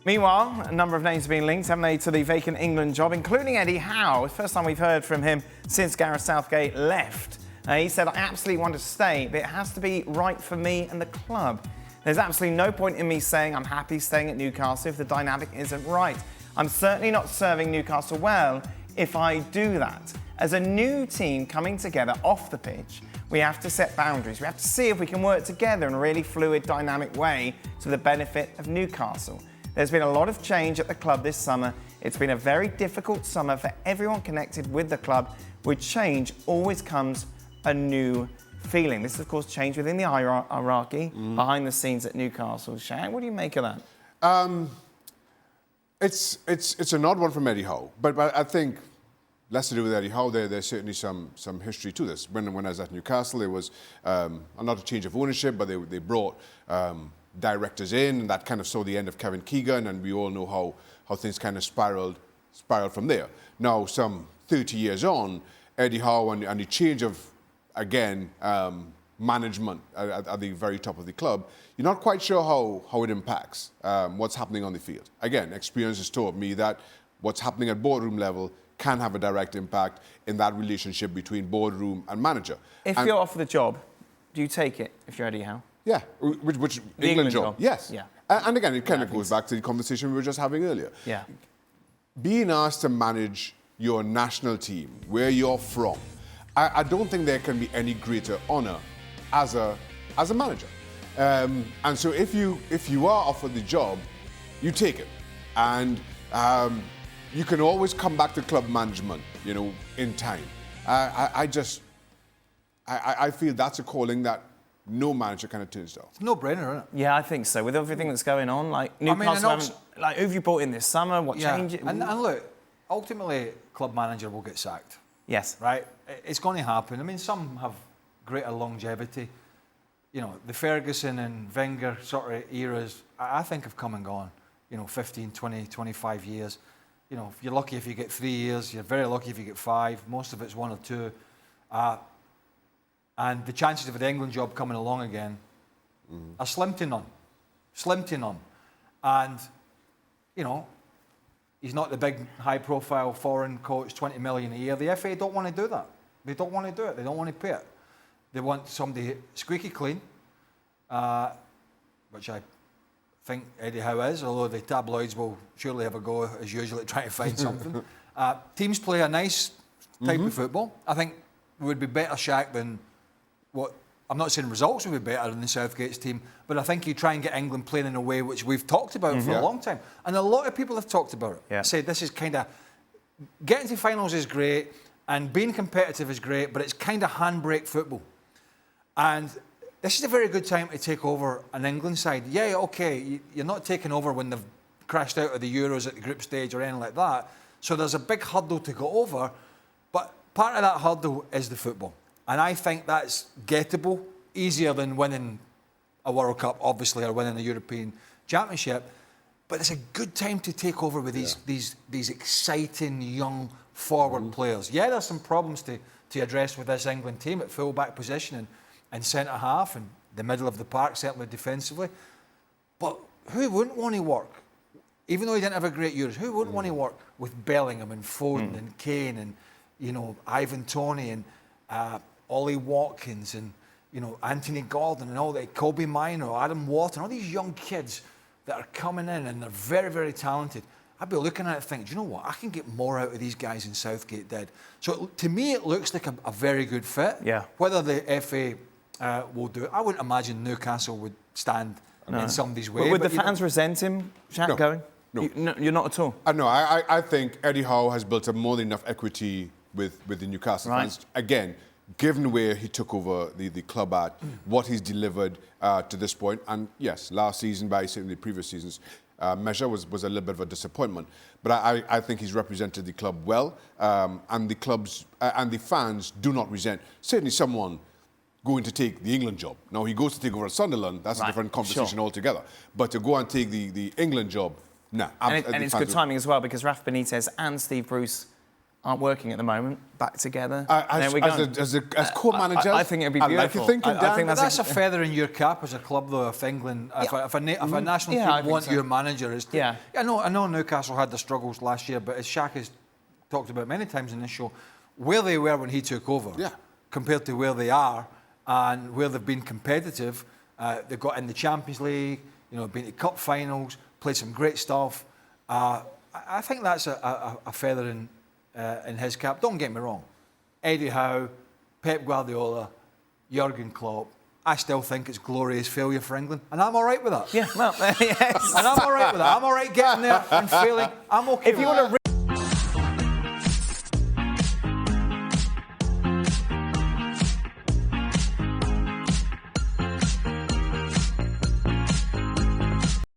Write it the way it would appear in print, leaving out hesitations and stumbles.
Meanwhile, a number of names have been linked, haven't they, to the vacant England job, including Eddie Howe. First time we've heard from him since Gareth Southgate left. He said, I absolutely want to stay, but it has to be right for me and the club. There's absolutely no point in me saying I'm happy staying at Newcastle if the dynamic isn't right. I'm certainly not serving Newcastle well if I do that. As a new team coming together off the pitch, we have to set boundaries. We have to see if we can work together in a really fluid, dynamic way to the benefit of Newcastle. There's been a lot of change at the club this summer. It's been a very difficult summer for everyone connected with the club. With change always comes a new feeling. This is, of course, change within the hierarchy, behind the scenes at Newcastle. Shane, what do you make of that? It's an odd one from Eddie Howe, but I think less to do with Eddie Howe. There's certainly some history to this. When I was at Newcastle, there was not a change of ownership, but they brought directors in, and that kind of saw the end of Kevin Keegan, and we all know how things kind of spiraled from there. Now, some 30 years on, Eddie Howe and the change of, again, management at the very top of the club, you're not quite sure how it impacts what's happening on the field. Again, experience has taught me that what's happening at boardroom level can have a direct impact in that relationship between boardroom and manager. If you're offered the job, do you take it if you're Eddie Howe? Yeah, which the England job. Yes. Yeah. And again, it kind of goes back to the conversation we were just having earlier. Yeah. Being asked to manage your national team, where you're from, I don't think there can be any greater honour as a manager. And so if you are offered the job, you take it. And you can always come back to club management, in time. I feel that's a calling that no manager kind of turns down. It's no brainer, isn't it? Yeah, I think so. With everything that's going on, like Newcastle, who have you brought in this summer? What change? And look, ultimately, club manager will get sacked. Yes. Right? It's going to happen. I mean, some have greater longevity. The Ferguson and Wenger sort of eras, I think have come and gone. 15, 20, 25 years. You're lucky if you get 3 years. You're very lucky if you get 5. Most of it's 1 or 2. And the chances of an England job coming along again are slim to none. Slim to none. And, he's not the big, high-profile foreign coach, 20 million a year. The FA don't want to do that. They don't want to do it. They don't want to pay it. They want somebody squeaky clean, which I think Eddie Howe is, although the tabloids will surely have a go, as usual, at trying to find something. Teams play a nice type of football. I think we would be better Shaq than what... I'm not saying results would be better than the Southgate's team, but I think you try and get England playing in a way which we've talked about for a long time. And a lot of people have talked about it. Yeah. Said this is kind of... Getting to finals is great, and being competitive is great, but it's kind of handbrake football. And this is a very good time to take over an England side. Yeah, OK, you're not taking over when they've crashed out of the Euros at the group stage or anything like that. So there's a big hurdle to go over, but part of that hurdle is the football. And I think that's gettable, easier than winning a World Cup, obviously, or winning a European Championship. But it's a good time to take over with these exciting young forward players. Yeah, there's some problems to address with this England team at full-back position and centre-half and the middle of the park, certainly defensively. But who wouldn't want to work? Even though he didn't have a great Euros, who wouldn't want to work with Bellingham and Foden and Kane and, Ivan Toney and Ollie Watkins and, Anthony Gordon and all that, Kobe Mino, Adam Wharton, all these young kids that are coming in and they're very, very talented. I'd be looking at it thinking, do you know what? I can get more out of these guys than Southgate did. So to me, it looks like a very good fit. Yeah. Whether the FA will do it, I wouldn't imagine Newcastle would stand in somebody's way. But would the fans resent him, Shaq, going? No. You're not at all? No, I think Eddie Howe has built up more than enough equity with the Newcastle fans. Again, given where he took over the club at, what he's delivered to this point, and yes, last season, by certainly previous seasons, measure was a little bit of a disappointment. But I think he's represented the club well, and the clubs and the fans do not resent certainly someone going to take the England job. Now, he goes to take over at Sunderland, that's a different conversation altogether. But to go and take the England job, nah. And it's good timing as well, because Rafa Benitez and Steve Bruce aren't working at the moment back together. As co-managers, I think it'd be beautiful. I like your thinking, Dan. I think That's a feather in your cap as a club, though. If England, if a national team want your manager, is I know Newcastle had their struggles last year, but as Shaka's talked about many times in this show, where they were when he took over, compared to where they are and where they've been competitive, they got in the Champions League, been to cup finals, played some great stuff. I think that's a feather in his cap. Don't get me wrong. Eddie Howe, Pep Guardiola, Jurgen Klopp. I still think it's glorious failure for England, and I'm all right with that. Yeah, well, yes. And I'm all right with that. I'm all right getting there and failing. I'm okay. If you want to